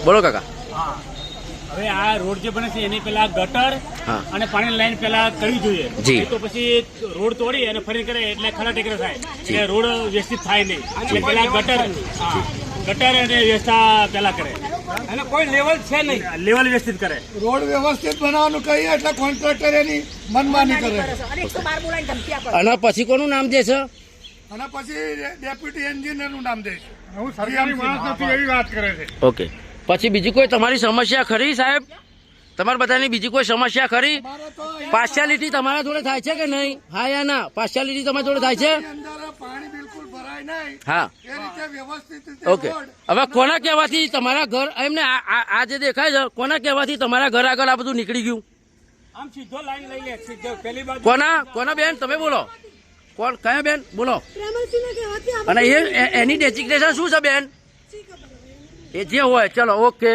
બોલો કાકા. હા, હવે આ રોડ જે બને છે એની પેલા ગટર હા. અને પાણી લાઈન પેલા કરવી જોઈએ. જી. નહીં તો પછી રોડ તોડી અને ફરી કરે એટલે ખરા ટેકરા થાય એટલે રોડ વ્યવસ્થિત થાય નહીં. એટલે પેલા ગટર ગટર અને વ્યવસ્થા પેલા કરે અને કોઈ લેવલ છે નહીં, લેવલ વ્યવસ્થિત કરે. રોડ વ્યવસ્થિત બનાવવાનું કહીએ એટલે કોન્ટ્રાક્ટર એની મનમાની કરે અને પછી કોનું નામ દે છે? અને પછી ડેપ્યુટી એન્જિનિયર નું નામ દે છે. હું સરકારી માણસ નથી એવી વાત કરે છે. ઓકે. પછી બીજી કોઈ તમારી સમસ્યા ખરી સાહેબ? તમારા બધાની બીજી કોઈ સમસ્યા ખરી? અમારે તો પાર્શિયાલિટી તમારા જોડે થાય છે કે નહીં? હા યા ના? પાર્શિયાલિટી તમારા જોડે થાય છે? અંદર પાણી બિલકુલ ભરાય નહીં હા. એ રીતે વ્યવસ્થિત રીતે ઓકે. રોડ. હવે કોના કહેવાથી તમારા ઘર એમને આ જે દેખાય છે કોના કહેવાથી તમારા ઘર આગળ આ બધું નીકળી ગયું? આમ સીધો લાઈન લઈ લે, સીધો પેલી બાજુ. કોના બેન તમે બોલો? કોણ કયા બેન બોલો? અને એની ડેઝિગ્નેશન શું છે બેન? એ જે હોય. ચલો ઓકે.